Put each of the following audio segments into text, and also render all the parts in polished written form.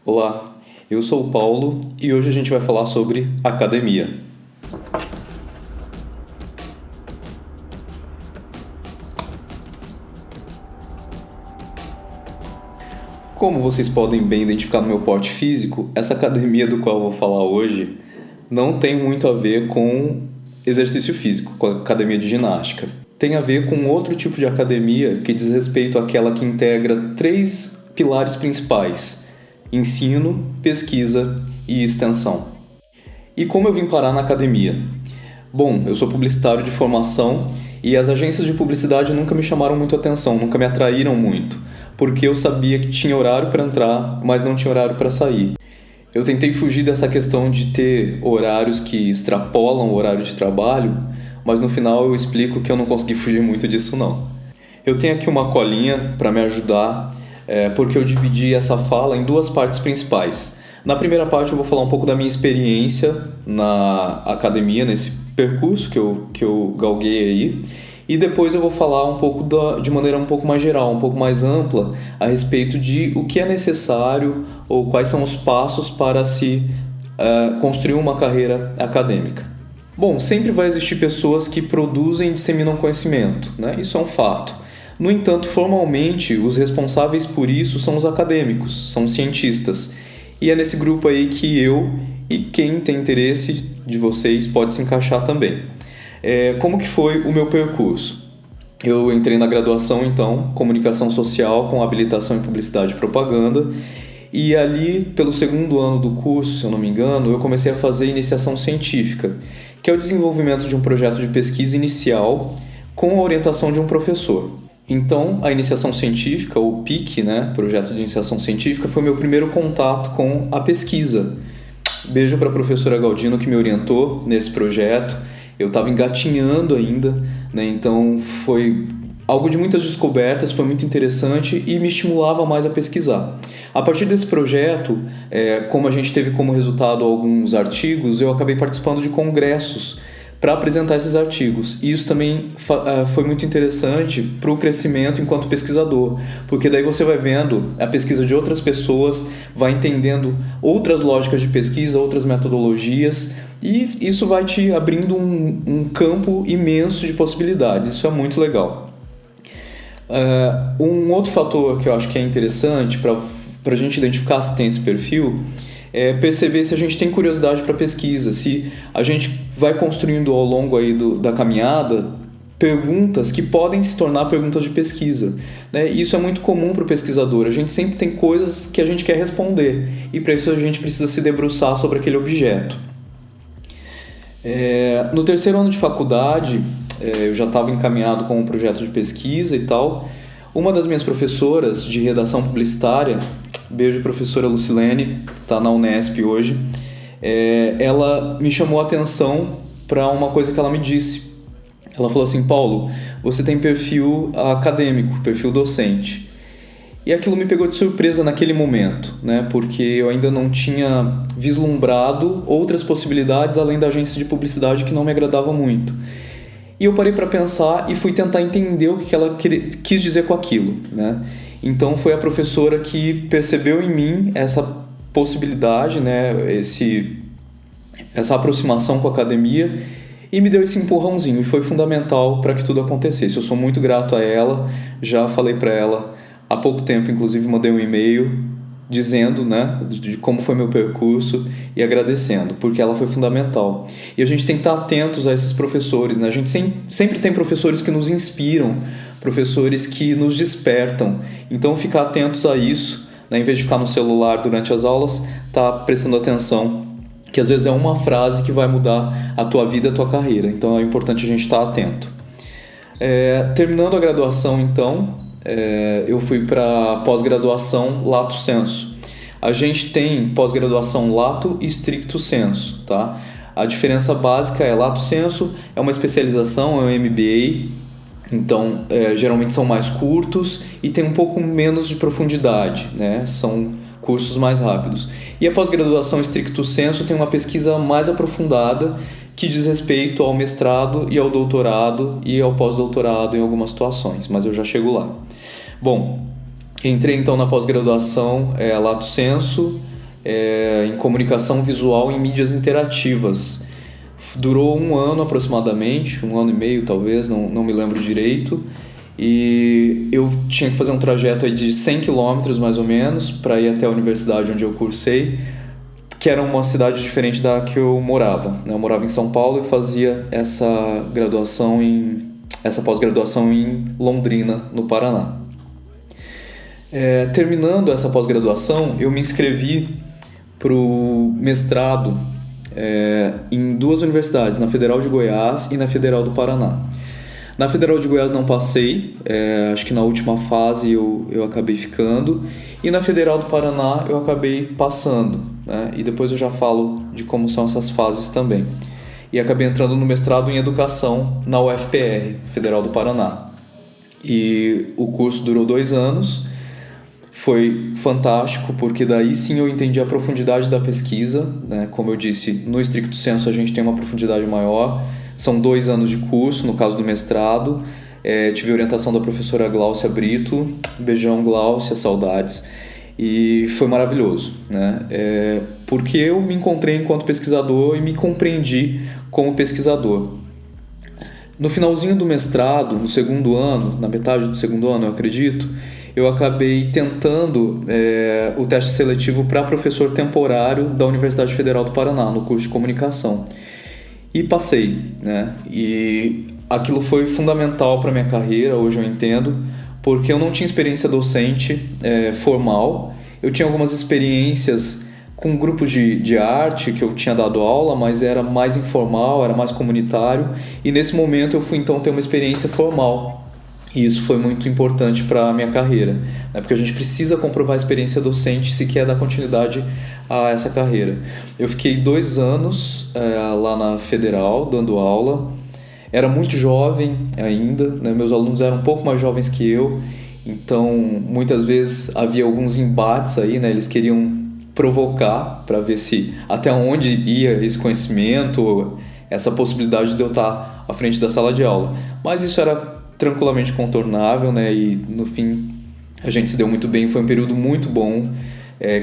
Olá, eu sou o Paulo e hoje a gente vai falar sobre academia. Como vocês podem bem identificar no meu porte físico, essa academia do qual eu vou falar hoje não tem muito a ver com exercício físico, com a academia de ginástica. Tem a ver com outro tipo de academia que diz respeito àquela que integra 3 pilares principais: ensino, pesquisa e extensão. E como eu vim parar na academia? Bom, eu sou publicitário de formação e as agências de publicidade nunca me chamaram muito atenção, nunca me atraíram muito, porque eu sabia que tinha horário para entrar, mas não tinha horário para sair. Eu tentei fugir dessa questão de ter horários que extrapolam o horário de trabalho, mas no final eu explico que eu não consegui fugir muito disso não. Eu tenho aqui uma colinha para me ajudar, porque eu dividi essa fala em 2 partes principais. Na primeira parte eu vou falar um pouco da minha experiência na academia, nesse percurso que eu galguei aí, e depois eu vou falar um pouco de maneira um pouco mais geral, um pouco mais ampla, a respeito de o que é necessário ou quais são os passos para se construir uma carreira acadêmica. Bom, sempre vai existir pessoas que produzem e disseminam conhecimento, né? Isso é um fato. No entanto, formalmente, os responsáveis por isso são os acadêmicos, são os cientistas. E é nesse grupo aí que eu e quem tem interesse de vocês pode se encaixar também. Como que foi o meu percurso? Eu entrei na graduação, então, Comunicação Social com habilitação em Publicidade e Propaganda, e ali, pelo 2º ano do curso, se eu não me engano, eu comecei a fazer iniciação científica, que é o desenvolvimento de um projeto de pesquisa inicial com a orientação de um professor. Então, a iniciação científica, o PIC, né, Projeto de Iniciação Científica, foi meu primeiro contato com a pesquisa. Beijo para a professora Galdino que me orientou nesse projeto. Eu estava engatinhando ainda, né, então foi algo de muitas descobertas, foi muito interessante e me estimulava mais a pesquisar. A partir desse projeto, como a gente teve como resultado alguns artigos, eu acabei participando de congressos para apresentar esses artigos. E isso também foi muito interessante para o crescimento enquanto pesquisador, porque daí você vai vendo a pesquisa de outras pessoas, vai entendendo outras lógicas de pesquisa, outras metodologias, e isso vai te abrindo um campo imenso de possibilidades. Isso é muito legal. Um outro fator que eu acho que é interessante para a gente identificar se tem esse perfil é perceber se a gente tem curiosidade para pesquisa, se a gente vai construindo ao longo aí da caminhada perguntas que podem se tornar perguntas de pesquisa, né? Isso é muito comum para o pesquisador, a gente sempre tem coisas que a gente quer responder e para isso a gente precisa se debruçar sobre aquele objeto. No 3º ano de faculdade, eu já estava encaminhado com um projeto de pesquisa e tal. Uma das minhas professoras de redação publicitária, beijo professora Lucilene, está na Unesp hoje, ela me chamou a atenção para uma coisa que ela me disse. Ela falou assim: Paulo, você tem perfil acadêmico, perfil docente. E aquilo me pegou de surpresa naquele momento, né? Porque eu ainda não tinha vislumbrado outras possibilidades além da agência de publicidade que não me agradava muito. E eu parei para pensar e fui tentar entender o que ela quis dizer com aquilo, né? Então foi a professora que percebeu em mim essa possibilidade, né? Essa aproximação com a academia e me deu esse empurrãozinho e foi fundamental para que tudo acontecesse. Eu sou muito grato a ela, já falei para ela há pouco tempo, inclusive mandei um e-mail dizendo, né, de como foi meu percurso e agradecendo, porque ela foi fundamental. E a gente tem que estar atentos a esses professores, né? A gente sempre tem professores que nos inspiram, professores que nos despertam. Então, ficar atentos a isso, né? Em vez de ficar no celular durante as aulas, tá prestando atenção, que às vezes é uma frase que vai mudar a tua vida, a tua carreira. Então, é importante a gente estar atento. Terminando a graduação, então, eu fui para pós-graduação lato sensu. A gente tem pós-graduação lato e stricto sensu, tá? A diferença básica é lato sensu, é uma especialização, é um MBA, então geralmente são mais curtos e tem um pouco menos de profundidade, né? São cursos mais rápidos. E a pós-graduação stricto sensu tem uma pesquisa mais aprofundada que diz respeito ao mestrado e ao doutorado e ao pós-doutorado em algumas situações, mas eu já chego lá. Bom, entrei então na pós-graduação lato sensu, em comunicação visual em mídias interativas. Durou 1 ano aproximadamente, 1 ano e meio talvez, não me lembro direito. E eu tinha que fazer um trajeto aí de 100 km mais ou menos para ir até a universidade onde eu cursei, que era uma cidade diferente da que eu morava. Eu morava em São Paulo e fazia essa pós-graduação em Londrina, no Paraná. Terminando essa pós-graduação, eu me inscrevi para o mestrado em 2 universidades, na Federal de Goiás e na Federal do Paraná. Na Federal de Goiás não passei, acho que na última fase eu acabei ficando, e na Federal do Paraná eu acabei passando, né? E depois eu já falo de como são essas fases também. E acabei entrando no mestrado em Educação na UFPR, Federal do Paraná. E o curso durou 2 anos, foi fantástico, porque daí sim eu entendi a profundidade da pesquisa, né? Como eu disse, no estricto senso a gente tem uma profundidade maior. São 2 anos de curso, no caso do mestrado. Tive orientação da professora Gláucia Brito. Beijão, Gláucia, saudades. E foi maravilhoso, né? Porque eu me encontrei enquanto pesquisador e me compreendi como pesquisador. No finalzinho do mestrado, no 2º ano, na metade do 2º ano, eu acredito, eu acabei tentando o teste seletivo para professor temporário da Universidade Federal do Paraná, no curso de comunicação. E passei, né? E aquilo foi fundamental para a minha carreira, hoje eu entendo, porque eu não tinha experiência docente formal. Eu tinha algumas experiências com grupos de arte que eu tinha dado aula, mas era mais informal, era mais comunitário. E nesse momento eu fui então ter uma experiência formal. E isso foi muito importante para a minha carreira, né? Porque a gente precisa comprovar a experiência docente se quer dar continuidade a essa carreira. Eu fiquei 2 anos lá na Federal, dando aula. Era muito jovem ainda, né? Meus alunos eram um pouco mais jovens que eu, então muitas vezes havia alguns embates aí, né? Eles queriam provocar para ver se até onde ia esse conhecimento, essa possibilidade de eu estar à frente da sala de aula. Mas isso era tranquilamente contornável, né? E no fim a gente se deu muito bem, foi um período muito bom,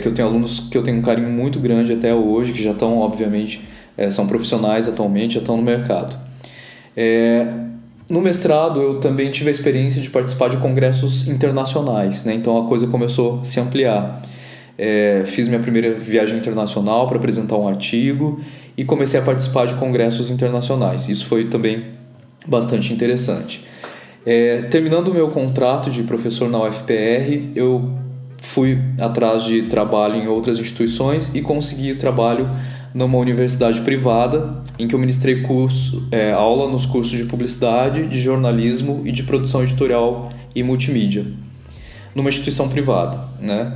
que eu tenho alunos que eu tenho um carinho muito grande até hoje, que já estão, obviamente, são profissionais atualmente, já estão no mercado. No mestrado eu também tive a experiência de participar de congressos internacionais, né? Então a coisa começou a se ampliar. Fiz minha primeira viagem internacional para apresentar um artigo e comecei a participar de congressos internacionais. Isso foi também bastante interessante. Terminando o meu contrato de professor na UFPR, eu fui atrás de trabalho em outras instituições e consegui trabalho numa universidade privada em que eu ministrei aula nos cursos de publicidade, de jornalismo e de produção editorial e multimídia, numa instituição privada, né?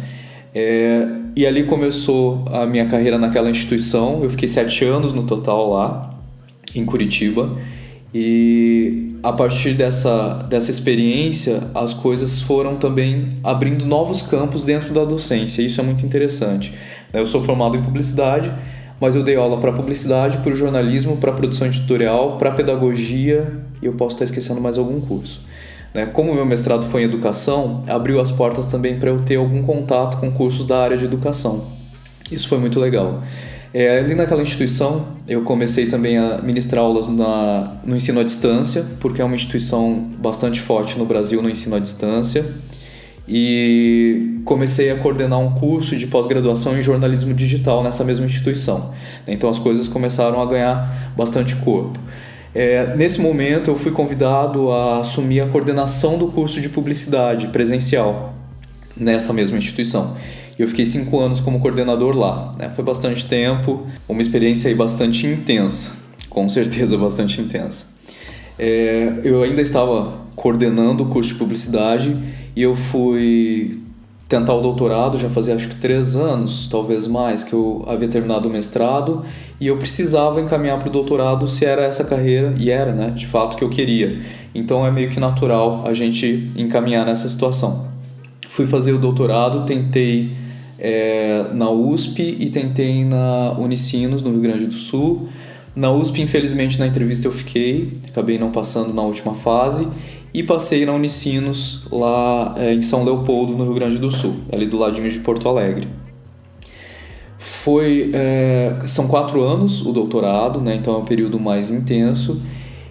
E ali começou a minha carreira naquela instituição. Eu fiquei 7 anos no total lá, em Curitiba. E a partir dessa experiência, as coisas foram também abrindo novos campos dentro da docência. Isso é muito interessante. Eu sou formado em publicidade, mas eu dei aula para publicidade, para o jornalismo, para produção editorial, para pedagogia, e eu posso estar esquecendo mais algum curso. Como o meu mestrado foi em educação, abriu as portas também para eu ter algum contato com cursos da área de educação. Isso foi muito legal. Ali naquela instituição, eu comecei também a ministrar aulas no ensino à distância, porque é uma instituição bastante forte no Brasil no ensino à distância. E comecei a coordenar um curso de pós-graduação em jornalismo digital nessa mesma instituição. Então as coisas começaram a ganhar bastante corpo. Nesse momento eu fui convidado a assumir a coordenação do curso de publicidade presencial nessa mesma instituição. Eu fiquei 5 anos como coordenador lá, né? Foi bastante tempo, uma experiência aí bastante intensa, com certeza bastante intensa. Eu ainda estava coordenando o curso de publicidade e eu fui tentar o doutorado, já fazia acho que 3 anos, talvez mais, que eu havia terminado o mestrado, e eu precisava encaminhar para o doutorado se era essa carreira, e era, né, de fato, que eu queria. Então é meio que natural a gente encaminhar nessa situação. Fui fazer o doutorado, tentei na USP e tentei na Unicinos, no Rio Grande do Sul. Na USP, infelizmente, na entrevista eu acabei não passando na última fase, e passei na Unicinos, lá em São Leopoldo, no Rio Grande do Sul, ali do ladinho de Porto Alegre. São 4 anos o doutorado, né? Então é um período mais intenso.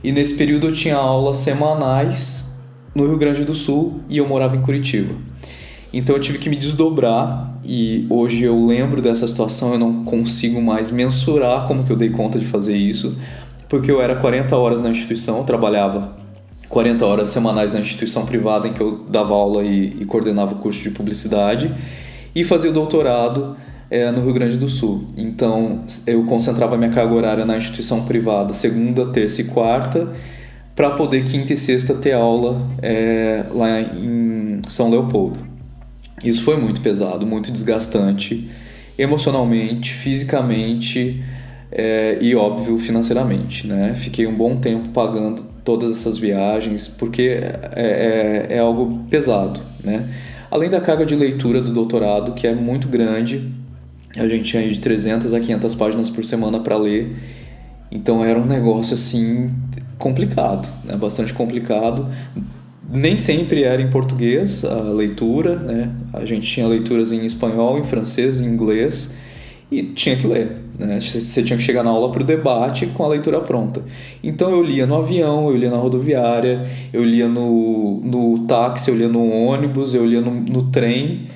E nesse período eu tinha aulas semanais no Rio Grande do Sul e eu morava em Curitiba. Então eu tive que me desdobrar e hoje eu lembro dessa situação, eu não consigo mais mensurar como que eu dei conta de fazer isso, porque eu era 40 horas na instituição, eu trabalhava 40 horas semanais na instituição privada em que eu dava aula e coordenava o curso de publicidade e fazia o doutorado no Rio Grande do Sul. Então eu concentrava minha carga horária na instituição privada segunda, terça e quarta para poder quinta e sexta ter aula lá em São Leopoldo. Isso foi muito pesado, muito desgastante, emocionalmente, fisicamente e, óbvio, financeiramente, né? Fiquei um bom tempo pagando todas essas viagens, porque é algo pesado, né? Além da carga de leitura do doutorado, que é muito grande, a gente tinha aí de 300 a 500 páginas por semana para ler, então era um negócio, assim, complicado, né? Bastante complicado. Nem sempre era em português a leitura, né? A gente tinha leituras em espanhol, em francês, em inglês e tinha que ler, né? Você tinha que chegar na aula para o debate com a leitura pronta. Então eu lia no avião, eu lia na rodoviária, eu lia no táxi, eu lia no ônibus, eu lia no trem.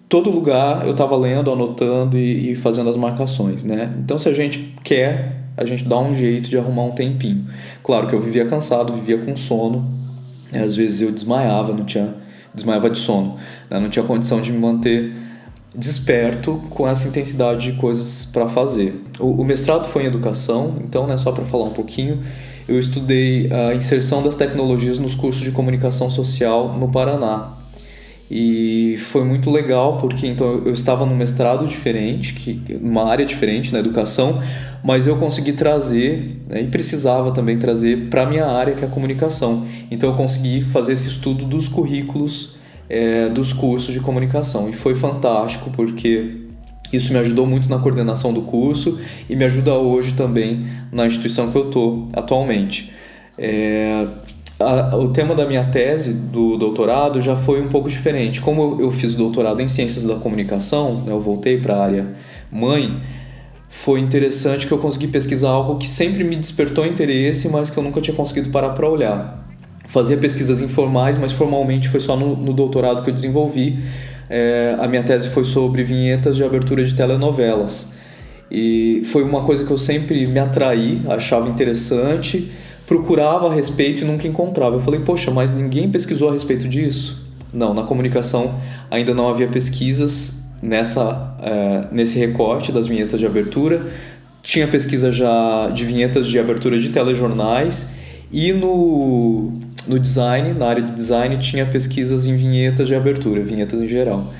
Todo lugar eu estava lendo, anotando e fazendo as marcações, né? Então se a gente quer, a gente dá um jeito de arrumar um tempinho. Claro que eu vivia cansado, vivia com sono. Às vezes eu desmaiava de sono, né? Não tinha condição de me manter desperto com essa intensidade de coisas para fazer. O mestrado foi em educação, então, né, só para falar um pouquinho, eu estudei a inserção das tecnologias nos cursos de comunicação social no Paraná. E foi muito legal porque então eu estava num mestrado diferente, uma área diferente na educação, mas eu consegui trazer, né, e precisava também trazer para a minha área, que é a comunicação. Então eu consegui fazer esse estudo dos currículos dos cursos de comunicação e foi fantástico porque isso me ajudou muito na coordenação do curso e me ajuda hoje também na instituição que eu estou atualmente. O tema da minha tese do doutorado já foi um pouco diferente. Como eu fiz o doutorado em Ciências da Comunicação, né, eu voltei para a área mãe, foi interessante que eu consegui pesquisar algo que sempre me despertou interesse, mas que eu nunca tinha conseguido parar para olhar. Fazia pesquisas informais, mas formalmente foi só no doutorado que eu desenvolvi. A minha tese foi sobre vinhetas de abertura de telenovelas. E foi uma coisa que eu sempre me atraí, achava interessante, procurava a respeito e nunca encontrava. Eu falei, poxa, mas ninguém pesquisou a respeito disso? Não, na comunicação ainda não havia pesquisas nesse recorte das vinhetas de abertura. Tinha pesquisa já de vinhetas de abertura de telejornais e no design, na área de design, tinha pesquisas em vinhetas de abertura, vinhetas em geral.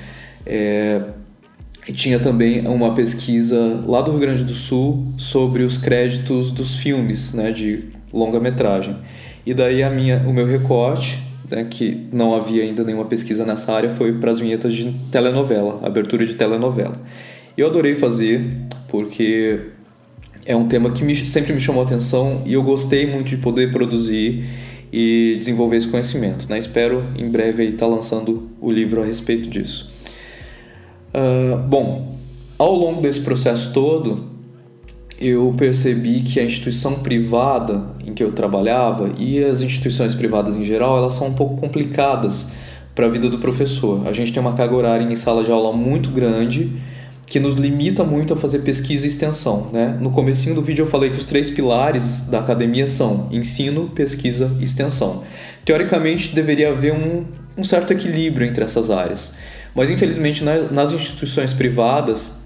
E tinha também uma pesquisa lá do Rio Grande do Sul sobre os créditos dos filmes, né, de longa-metragem. E daí o meu recorte, né, que não havia ainda nenhuma pesquisa nessa área, foi para as vinhetas de telenovela, abertura de telenovela. E eu adorei fazer, porque é um tema que sempre me chamou a atenção e eu gostei muito de poder produzir e desenvolver esse conhecimento, né? Espero em breve estar lançando o livro a respeito disso. Bom, ao longo desse processo todo, eu percebi que a instituição privada em que eu trabalhava e as instituições privadas em geral, elas são um pouco complicadas para a vida do professor. A gente tem uma carga horária em sala de aula muito grande, que nos limita muito a fazer pesquisa e extensão, né? No comecinho do vídeo eu falei que os 3 pilares da academia são ensino, pesquisa e extensão. Teoricamente deveria haver um certo equilíbrio entre essas áreas, mas infelizmente nas instituições privadas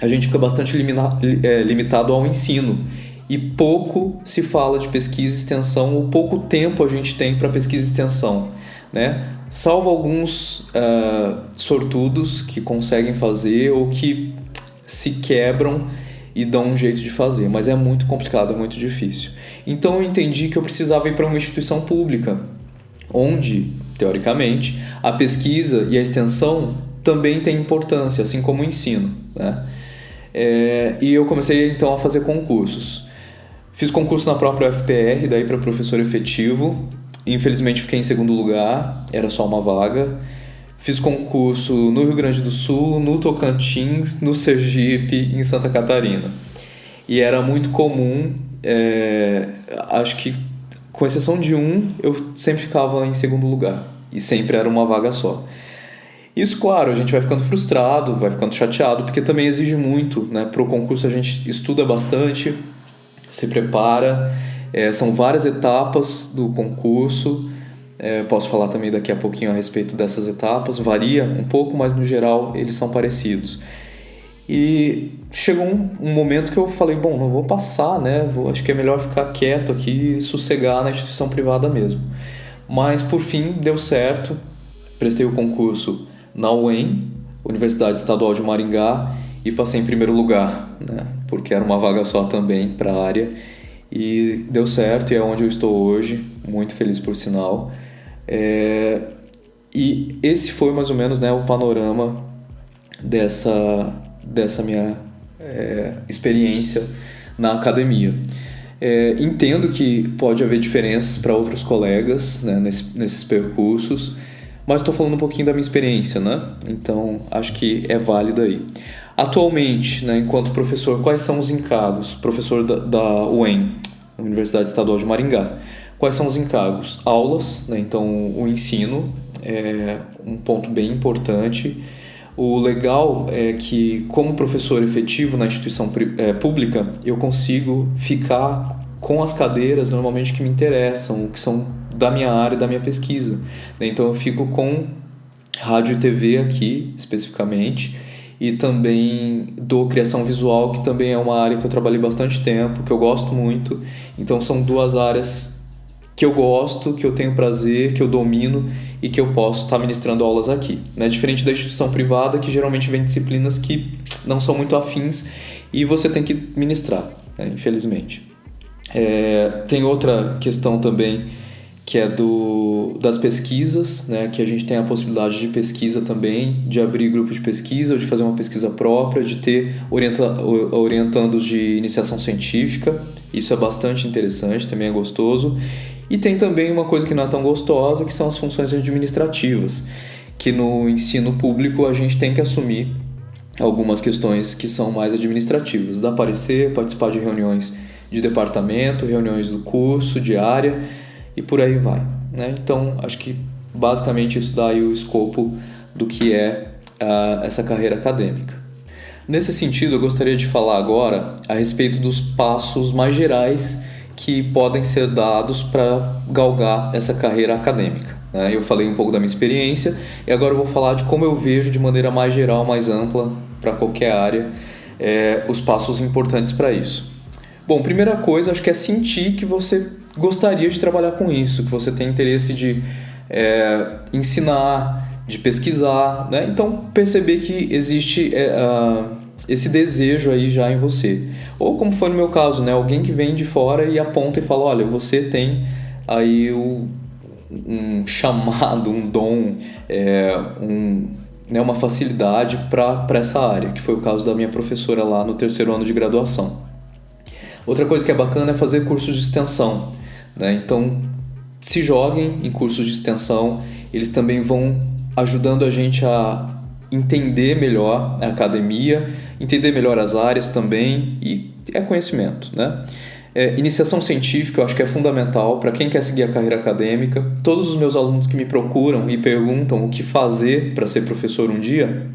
a gente fica bastante limitado ao ensino e pouco se fala de pesquisa e extensão, ou pouco tempo a gente tem para pesquisa e extensão, né? Salvo alguns sortudos que conseguem fazer ou que se quebram e dão um jeito de fazer, mas é muito complicado, é muito difícil. Então eu entendi que eu precisava ir para uma instituição pública, onde, teoricamente, a pesquisa e a extensão também têm importância, assim como o ensino, né? E eu comecei então a fazer concursos. Fiz concurso na própria UFPR, daí para professor efetivo. Infelizmente fiquei em segundo lugar, era só uma vaga. Fiz concurso no Rio Grande do Sul, no Tocantins, no Sergipe e em Santa Catarina. E era muito comum, acho que com exceção de um, eu sempre ficava em segundo lugar. E sempre era uma vaga só. Isso, claro, a gente vai ficando frustrado, vai ficando chateado, porque também exige muito, né? Para o concurso a gente estuda bastante, se prepara, são várias etapas do concurso. Posso falar também daqui a pouquinho a respeito dessas etapas, varia um pouco, mas no geral eles são parecidos. E chegou um momento que eu falei, bom, não vou passar, né? Acho que é melhor ficar quieto aqui e sossegar na instituição privada mesmo. Mas por fim deu certo, prestei o concurso na UEM, Universidade Estadual de Maringá, e passei em primeiro lugar, né? Porque era uma vaga só também para a área. E deu certo, e é onde eu estou hoje, muito feliz por sinal. E esse foi mais ou menos, né, o panorama dessa minha experiência na academia. Entendo que pode haver diferenças para outros colegas, né, nesses percursos, mas estou falando um pouquinho da minha experiência, né? Então acho que é válido aí. Atualmente, né, enquanto professor, quais são os encargos? Professor da UEM, Universidade Estadual de Maringá. Quais são os encargos? Aulas, né? Então o ensino é um ponto bem importante. O legal é que, como professor efetivo na instituição pública, eu consigo ficar com as cadeiras normalmente que me interessam, que são da minha área, da minha pesquisa. Então eu fico com rádio e TV aqui, especificamente, e também dou criação visual, que também é uma área que eu trabalhei bastante tempo, que eu gosto muito. Então são duas áreas que eu gosto, que eu tenho prazer, que eu domino e que eu posso estar ministrando aulas aqui, né? Diferente da instituição privada, que geralmente vem disciplinas que não são muito afins e você tem que ministrar, né? Infelizmente. Tem outra questão também, que é das pesquisas, né? Que a gente tem a possibilidade de pesquisa também, de abrir grupo de pesquisa, ou de fazer uma pesquisa própria, de ter orientandos de iniciação científica. Isso é bastante interessante, também é gostoso. E tem também uma coisa que não é tão gostosa, que são as funções administrativas, que no ensino público a gente tem que assumir algumas questões que são mais administrativas, dar parecer, participar de reuniões de departamento, reuniões do curso, de área, e por aí vai, né? Então, acho que basicamente isso dá aí o escopo do que é essa carreira acadêmica. Nesse sentido, eu gostaria de falar agora a respeito dos passos mais gerais que podem ser dados para galgar essa carreira acadêmica, né? Eu falei um pouco da minha experiência e agora eu vou falar de como eu vejo de maneira mais geral, mais ampla, para qualquer área, os passos importantes para isso. Bom, primeira coisa, acho que é sentir que você gostaria de trabalhar com isso, que você tem interesse de ensinar, de pesquisar, né? Então, perceber que existe esse desejo aí já em você. Ou como foi no meu caso, né? Alguém que vem de fora e aponta e fala, olha, você tem aí um chamado, um dom, uma facilidade para essa área, que foi o caso da minha professora lá no 3º ano de graduação. Outra coisa que é bacana é fazer cursos de extensão, né? Então, se joguem em cursos de extensão, eles também vão ajudando a gente a entender melhor a academia, entender melhor as áreas também, e é conhecimento, né? Iniciação científica eu acho que é fundamental para quem quer seguir a carreira acadêmica. Todos os meus alunos que me procuram e perguntam o que fazer para ser professor um dia,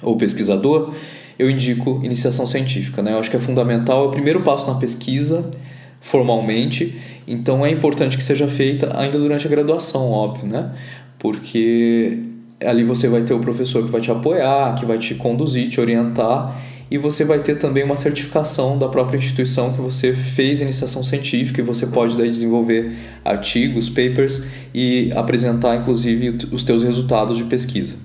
ou pesquisador, eu indico iniciação científica, né? Eu acho que é fundamental, é o primeiro passo na pesquisa, formalmente, então é importante que seja feita ainda durante a graduação, óbvio, né? Porque ali você vai ter o professor que vai te apoiar, que vai te conduzir, te orientar, e você vai ter também uma certificação da própria instituição que você fez iniciação científica, e você pode daí desenvolver artigos, papers e apresentar inclusive os teus resultados de pesquisa.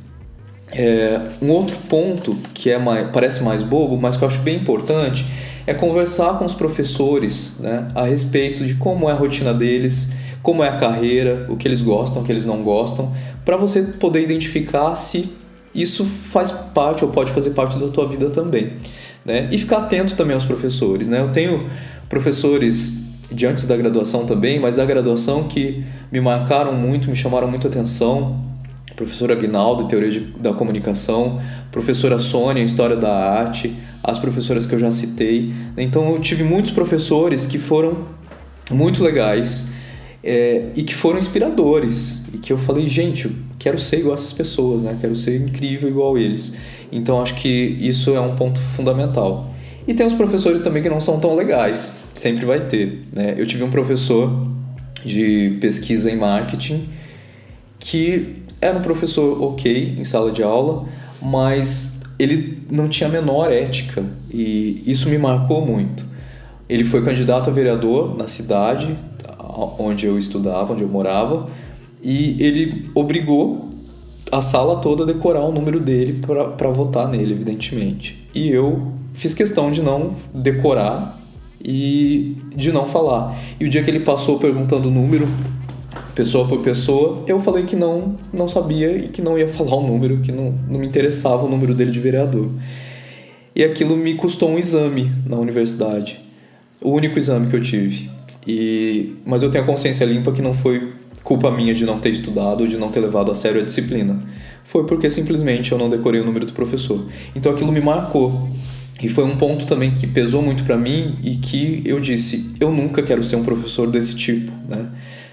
Um outro ponto que parece mais bobo, mas que eu acho bem importante, é conversar com os professores, né, a respeito de como é a rotina deles, como é a carreira, o que eles gostam, o que eles não gostam, para você poder identificar se isso faz parte ou pode fazer parte da tua vida também, né? E ficar atento também aos professores, né? Eu tenho professores de antes da graduação também, mas da graduação que me marcaram muito, me chamaram muito atenção, professor Aguinaldo, Teoria da Comunicação, professora Sônia, História da Arte, as professoras que eu já citei. Então eu tive muitos professores que foram muito legais e que foram inspiradores, e que eu falei, gente, eu quero ser igual a essas pessoas, né? Quero ser incrível igual eles. Então acho que isso é um ponto fundamental. E tem os professores também que não são tão legais, sempre vai ter, né? Eu tive um professor de pesquisa em marketing que era um professor ok em sala de aula, mas ele não tinha a menor ética, e isso me marcou muito. Ele foi candidato a vereador na cidade onde eu estudava, onde eu morava, e ele obrigou a sala toda a decorar o número dele para votar nele, evidentemente. E eu fiz questão de não decorar e de não falar. E o dia que ele passou perguntando o número, pessoa por pessoa, eu falei que não sabia e que não ia falar o número, que não me interessava o número dele de vereador. E aquilo me custou um exame na universidade. O único exame que eu tive. Mas eu tenho a consciência limpa que não foi culpa minha de não ter estudado ou de não ter levado a sério a disciplina. Foi porque simplesmente eu não decorei o número do professor. Então aquilo me marcou. E foi um ponto também que pesou muito para mim e que eu disse, eu nunca quero ser um professor desse tipo, né?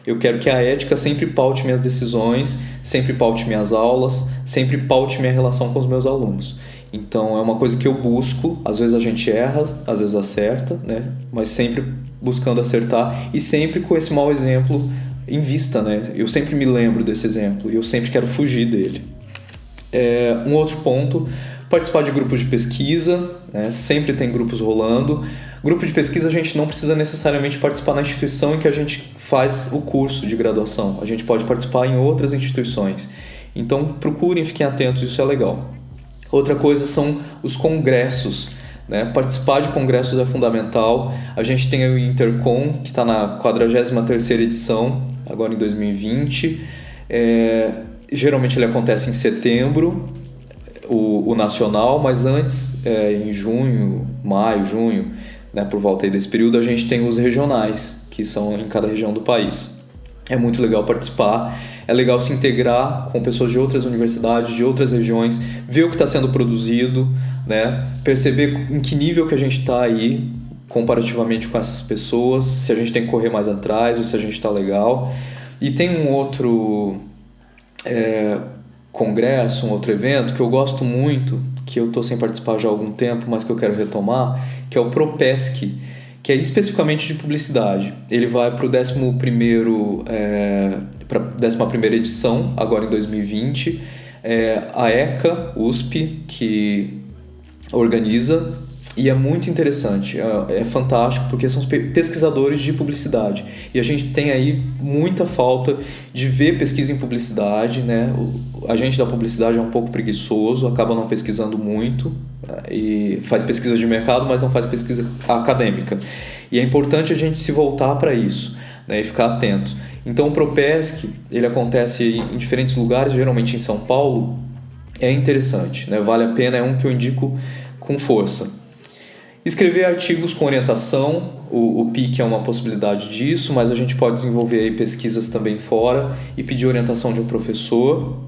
Eu quero que a ética sempre paute minhas decisões, sempre paute minhas aulas, sempre paute minha relação com os meus alunos. Então é uma coisa que eu busco, às vezes a gente erra, às vezes acerta, né? Mas sempre buscando acertar e sempre com esse mau exemplo em vista, né? Eu sempre me lembro desse exemplo e eu sempre quero fugir dele. Um outro ponto, participar de grupos de pesquisa, né? Sempre tem grupos rolando. Grupo de pesquisa a gente não precisa necessariamente participar na instituição em que a gente faz o curso de graduação. A gente pode participar em outras instituições. Então procurem, fiquem atentos, isso é legal. Outra coisa são os congressos, né? Participar de congressos é fundamental. A gente tem o Intercom, que está na 43ª edição, agora em 2020. Geralmente ele acontece em setembro, o nacional, mas antes, em junho, maio, junho, né, por volta aí desse período, a gente tem os regionais, que são em cada região do país. É muito legal participar, é legal se integrar com pessoas de outras universidades, de outras regiões, ver o que está sendo produzido, né, perceber em que nível que a gente está aí comparativamente com essas pessoas, se a gente tem que correr mais atrás ou se a gente está legal. E tem um outro congresso, um outro evento que eu gosto muito, que eu estou sem participar já há algum tempo, mas que eu quero retomar, que é o Propesc, que é especificamente de publicidade. Ele vai para a 11ª edição, agora em 2020. A ECA, USP, que organiza, e é muito interessante, é fantástico, porque são pesquisadores de publicidade. E a gente tem aí muita falta de ver pesquisa em publicidade, né? A gente da publicidade é um pouco preguiçoso, acaba não pesquisando muito, e faz pesquisa de mercado, mas não faz pesquisa acadêmica. E é importante a gente se voltar para isso, né? E ficar atento. Então o Propesc, ele acontece em diferentes lugares, geralmente em São Paulo. É interessante, né? Vale a pena, é um que eu indico com força. Escrever artigos com orientação, o PIC é uma possibilidade disso, mas a gente pode desenvolver aí pesquisas também fora e pedir orientação de um professor.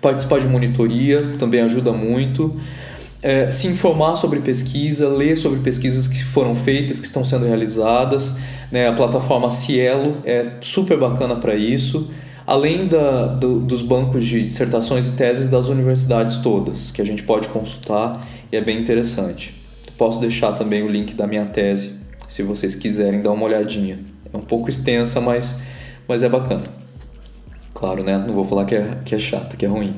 Participar de monitoria também ajuda muito. Se informar sobre pesquisa, ler sobre pesquisas que foram feitas, que estão sendo realizadas, né? A plataforma Cielo é super bacana para isso, além dos bancos de dissertações e teses das universidades todas, que a gente pode consultar e é bem interessante. Posso deixar também o link da minha tese, se vocês quiserem dar uma olhadinha. É um pouco extensa, mas é bacana. Claro, né? Não vou falar que é chata, que é ruim.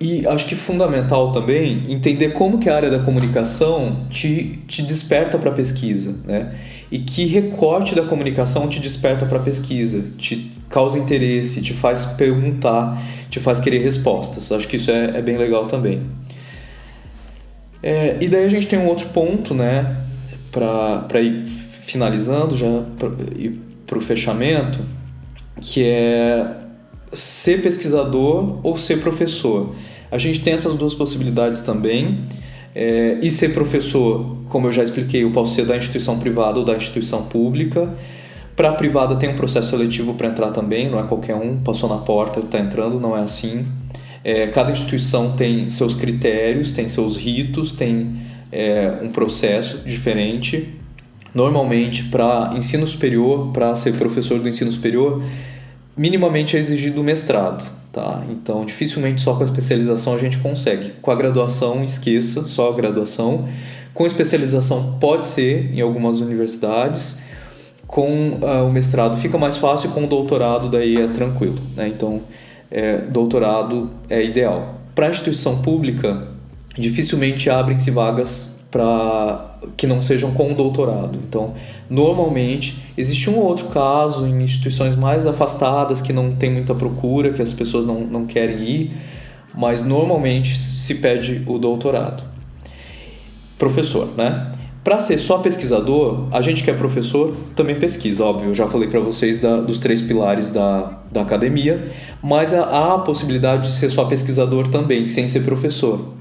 E acho que é fundamental também entender como que a área da comunicação te desperta para a pesquisa, né? E que recorte da comunicação te desperta para a pesquisa, te causa interesse, te faz perguntar, te faz querer respostas. Acho que isso é bem legal também. E daí a gente tem um outro ponto, né, para ir finalizando, já ir para o fechamento, que é ser pesquisador ou ser professor. A gente tem essas duas possibilidades também, e ser professor, como eu já expliquei, eu posso ser da instituição privada ou da instituição pública, Para a privada tem um processo seletivo para entrar também, não é qualquer um, passou na porta, está entrando, não é assim. Cada instituição tem seus critérios, tem seus ritos, tem um processo diferente. Normalmente, para ensino superior, para ser professor do ensino superior, minimamente é exigido o mestrado. Tá? Então, dificilmente só com a especialização a gente consegue. Com a graduação, esqueça, só a graduação. Com especialização pode ser em algumas universidades. Com o mestrado fica mais fácil, com o doutorado daí é tranquilo, né? Então, doutorado é ideal. Para a instituição pública, dificilmente abrem-se vagas que não sejam com doutorado. Então, normalmente, existe um ou outro caso em instituições mais afastadas que não tem muita procura, que as pessoas não querem ir, mas normalmente se pede o doutorado. Professor, né? Para ser só pesquisador, a gente que é professor também pesquisa, óbvio. Eu já falei para vocês dos 3 pilares da academia, mas há a possibilidade de ser só pesquisador também, sem ser professor.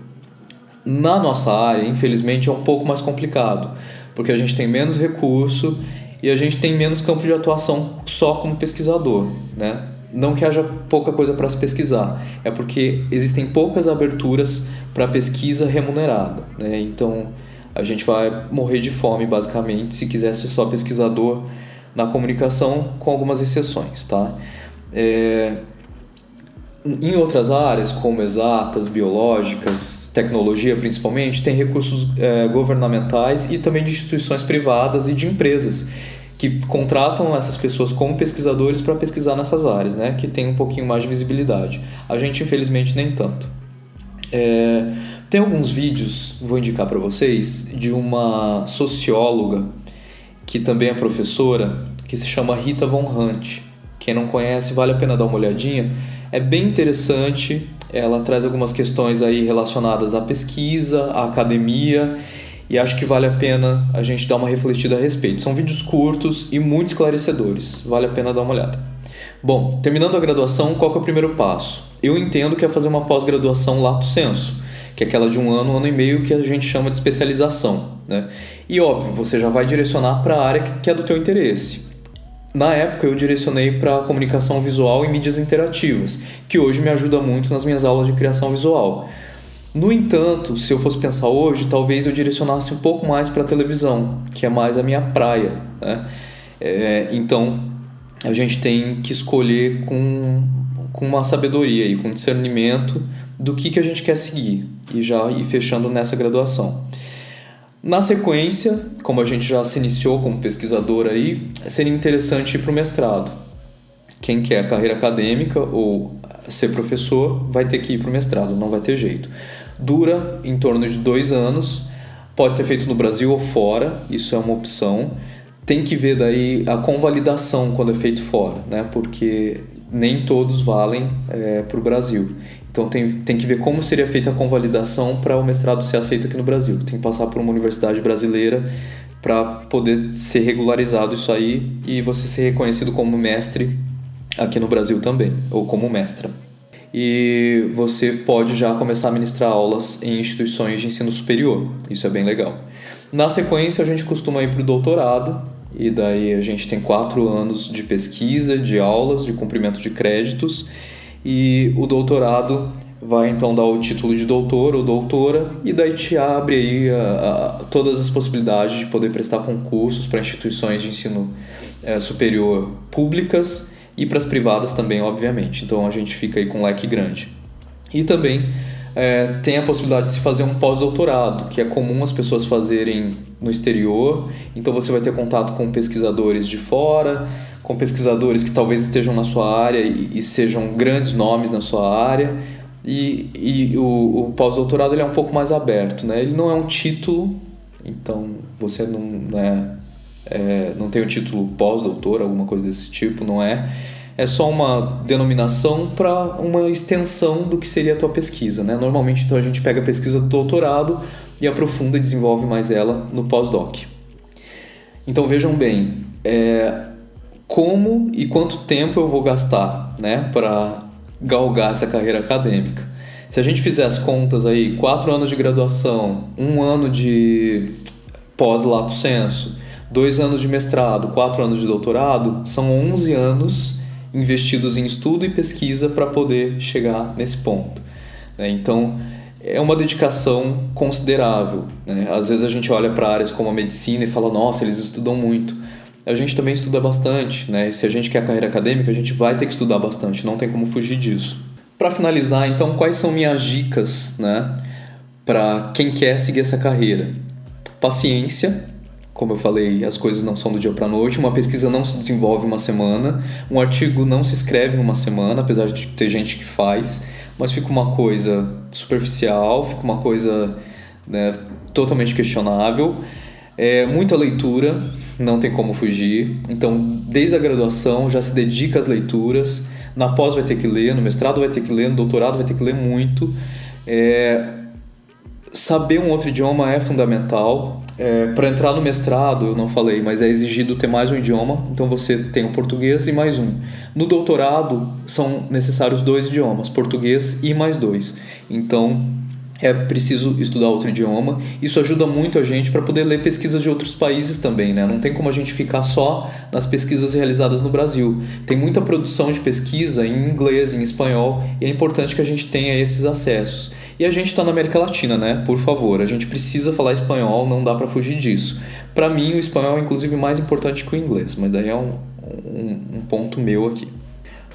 Na nossa área, infelizmente, é um pouco mais complicado, porque a gente tem menos recurso e a gente tem menos campo de atuação só como pesquisador, né? Não que haja pouca coisa para se pesquisar, é porque existem poucas aberturas para pesquisa remunerada, né? Então, a gente vai morrer de fome, basicamente, se quiser ser só pesquisador na comunicação, com algumas exceções, tá? Em outras áreas, como exatas, biológicas, tecnologia principalmente, tem recursos governamentais e também de instituições privadas e de empresas que contratam essas pessoas como pesquisadores para pesquisar nessas áreas, né? Que tem um pouquinho mais de visibilidade. A gente, infelizmente, nem tanto. Tem alguns vídeos, vou indicar para vocês, de uma socióloga que também é professora, que se chama Rita Von Hunt. Quem não conhece, vale a pena dar uma olhadinha. É bem interessante, ela traz algumas questões aí relacionadas à pesquisa, à academia, e acho que vale a pena a gente dar uma refletida a respeito. São vídeos curtos e muito esclarecedores, vale a pena dar uma olhada. Bom, terminando a graduação, qual que é o primeiro passo? Eu entendo que é fazer uma pós-graduação lato sensu, que é aquela de um ano e meio que a gente chama de especialização, né? E óbvio, você já vai direcionar para a área que é do teu interesse. Na época eu direcionei para comunicação visual e mídias interativas, que hoje me ajuda muito nas minhas aulas de criação visual. No entanto, se eu fosse pensar hoje, talvez eu direcionasse um pouco mais para a televisão, que é mais a minha praia, né? Então, a gente tem que escolher com uma sabedoria e com discernimento do que a gente quer seguir e já ir fechando nessa graduação. Na sequência, como a gente já se iniciou como pesquisador aí, seria interessante ir para o mestrado. Quem quer carreira acadêmica ou ser professor vai ter que ir para o mestrado, não vai ter jeito. Dura em torno de 2 anos, pode ser feito no Brasil ou fora, isso é uma opção. Tem que ver daí a convalidação quando é feito fora, né? Porque nem todos valem para o Brasil. Então tem que ver como seria feita a convalidação para o mestrado ser aceito aqui no Brasil. Tem que passar por uma universidade brasileira para poder ser regularizado isso aí e você ser reconhecido como mestre aqui no Brasil também, ou como mestra. E você pode já começar a ministrar aulas em instituições de ensino superior. Isso é bem legal. Na sequência, a gente costuma ir para o doutorado, e daí a gente tem 4 anos de pesquisa, de aulas, de cumprimento de créditos, e o doutorado vai então dar o título de doutor ou doutora, e daí te abre aí todas as possibilidades de poder prestar concursos para instituições de ensino superior públicas e para as privadas também, obviamente. Então a gente fica aí com um leque grande. E também tem a possibilidade de se fazer um pós-doutorado, que é comum as pessoas fazerem no exterior. Então você vai ter contato com pesquisadores de fora, com pesquisadores que talvez estejam na sua área e sejam grandes nomes na sua área. E o pós-doutorado ele é um pouco mais aberto, né? Ele não é um título, então você não tem o título pós-doutor, alguma coisa desse tipo, não é? É só uma denominação para uma extensão do que seria a tua pesquisa, né? Normalmente, então, a gente pega a pesquisa do doutorado e aprofunda e desenvolve mais ela no pós-doc. Então, vejam bem, como e quanto tempo eu vou gastar, né, para galgar essa carreira acadêmica. Se a gente fizer as contas aí, 4 anos de graduação, 1 ano de pós-lato sensu, 2 anos de mestrado, 4 anos de doutorado, são 11 anos investidos em estudo e pesquisa para poder chegar nesse ponto, né? Então, é uma dedicação considerável, né? Às vezes a gente olha para áreas como a medicina e fala, nossa, eles estudam muito. A gente também estuda bastante, né? E se a gente quer carreira acadêmica, a gente vai ter que estudar bastante, não tem como fugir disso. Para finalizar, então, quais são minhas dicas, né, para quem quer seguir essa carreira? Paciência. Como eu falei, as coisas não são do dia para a noite, uma pesquisa não se desenvolve em uma semana, um artigo não se escreve em uma semana, apesar de ter gente que faz, mas fica uma coisa superficial, fica uma coisa, né, totalmente questionável. Muita leitura, não tem como fugir, então desde a graduação já se dedica às leituras, na pós vai ter que ler, no mestrado vai ter que ler, no doutorado vai ter que ler muito. Saber um outro idioma é fundamental. Para entrar no mestrado, eu não falei, mas é exigido ter mais um idioma, então você tem o português e mais um. No doutorado, são necessários 2 idiomas, português e mais 2. Então, é preciso estudar outro idioma. Isso ajuda muito a gente para poder ler pesquisas de outros países também, né? Não tem como a gente ficar só nas pesquisas realizadas no Brasil. Tem muita produção de pesquisa em inglês, em espanhol, e é importante que a gente tenha esses acessos. E a gente está na América Latina, né? Por favor, a gente precisa falar espanhol, não dá para fugir disso. Para mim, o espanhol é inclusive mais importante que o inglês, mas daí é um ponto meu aqui.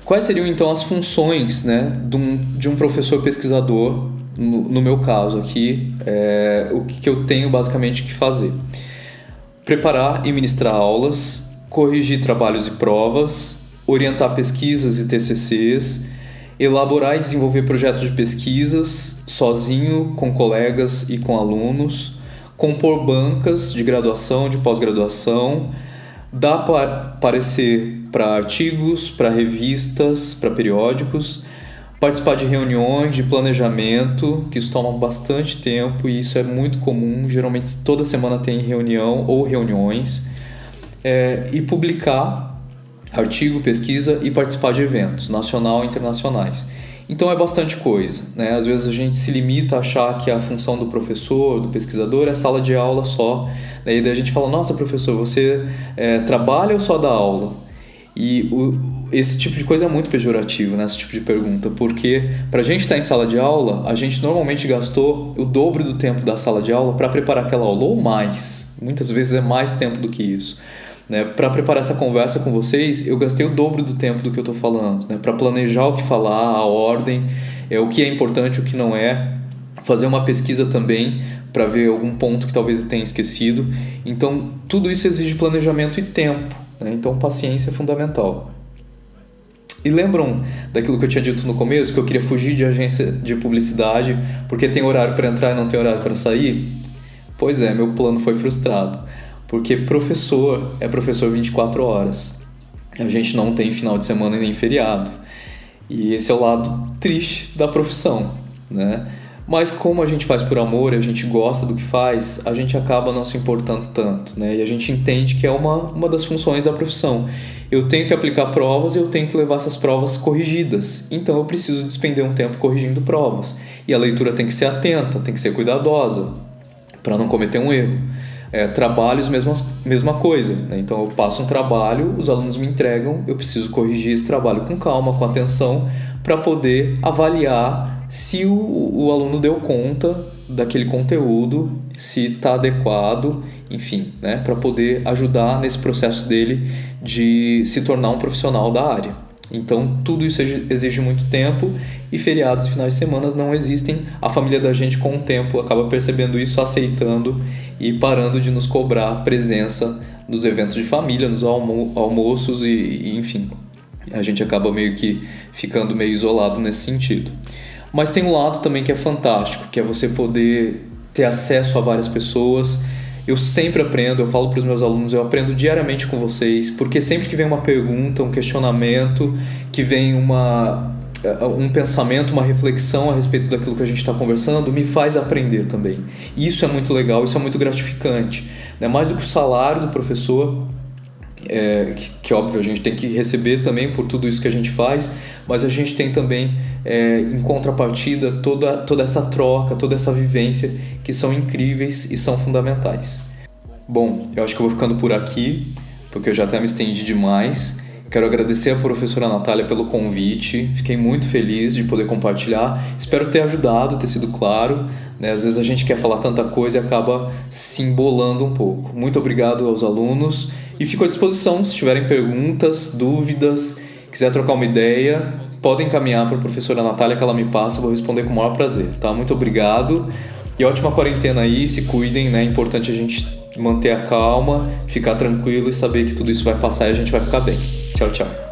Quais seriam então as funções, né, de um professor pesquisador, no meu caso aqui, o que eu tenho basicamente que fazer? Preparar e ministrar aulas, corrigir trabalhos e provas, orientar pesquisas e TCCs, elaborar e desenvolver projetos de pesquisas sozinho, com colegas e com alunos, compor bancas de graduação, de pós-graduação, dar parecer para artigos, para revistas, para periódicos, participar de reuniões de planejamento, que isso toma bastante tempo e isso é muito comum, geralmente toda semana tem reunião ou reuniões, e publicar artigo, pesquisa e participar de eventos nacional e internacionais. Então é bastante coisa, né? Às vezes a gente se limita a achar que a função do professor, do pesquisador é sala de aula só, né? E daí a gente fala, nossa professor, você trabalha ou só dá aula? E esse tipo de coisa é muito pejorativo, né? Esse tipo de pergunta, porque para a gente estar em sala de aula, a gente normalmente gastou o dobro do tempo da sala de aula para preparar aquela aula, ou mais, muitas vezes é mais tempo do que isso. Né, para preparar essa conversa com vocês, eu gastei o dobro do tempo do que eu estou falando, né, para planejar o que falar, a ordem, o que é importante, o que não é, fazer uma pesquisa também para ver algum ponto que talvez eu tenha esquecido. Então, tudo isso exige planejamento e tempo, né, então paciência é fundamental. E lembram daquilo que eu tinha dito no começo, que eu queria fugir de agência de publicidade porque tem horário para entrar e não tem horário para sair? Pois é, meu plano foi frustrado. Porque professor é professor 24 horas. A gente não tem final de semana e nem feriado. E esse é o lado triste da profissão, né? Mas como a gente faz por amor, a gente gosta do que faz, a gente acaba não se importando tanto, né? E a gente entende que é uma das funções da profissão. Eu tenho que aplicar provas e eu tenho que levar essas provas corrigidas. Então eu preciso despender um tempo corrigindo provas. E a leitura tem que ser atenta, tem que ser cuidadosa, para não cometer um erro. Trabalhos, mesma coisa, né? Então eu passo um trabalho, os alunos me entregam, eu preciso corrigir esse trabalho com calma, com atenção, para poder avaliar se o aluno deu conta daquele conteúdo, se está adequado, enfim, né? Para poder ajudar nesse processo dele de se tornar um profissional da área. Então, tudo isso exige muito tempo e feriados e finais de semana não existem. A família da gente, com o tempo, acaba percebendo isso, aceitando e parando de nos cobrar presença nos eventos de família, nos almoços e enfim. A gente acaba meio que ficando meio isolado nesse sentido. Mas tem um lado também que é fantástico, que é você poder ter acesso a várias pessoas. Eu sempre aprendo, eu falo para os meus alunos, eu aprendo diariamente com vocês, porque sempre que vem uma pergunta, um questionamento, que vem um pensamento, uma reflexão a respeito daquilo que a gente está conversando, me faz aprender também. E isso é muito legal, isso é muito gratificante, né? Mais do que o salário do professor, que óbvio a gente tem que receber também por tudo isso que a gente faz, mas a gente tem também em contrapartida toda essa troca, toda essa vivência que são incríveis e são fundamentais. Bom, eu acho que eu vou ficando por aqui, porque eu já até me estendi demais. Quero agradecer a professora Natália pelo convite, fiquei muito feliz de poder compartilhar, espero ter ajudado, ter sido claro, né? Às vezes a gente quer falar tanta coisa e acaba se embolando um pouco. Muito obrigado aos alunos e fico à disposição se tiverem perguntas, dúvidas, quiser trocar uma ideia, podem encaminhar para a professora Natália que ela me passa, eu vou responder com o maior prazer, tá? Muito obrigado e ótima quarentena aí, se cuidem, né? É importante a gente manter a calma, ficar tranquilo e saber que tudo isso vai passar e a gente vai ficar bem. Tchau, tchau.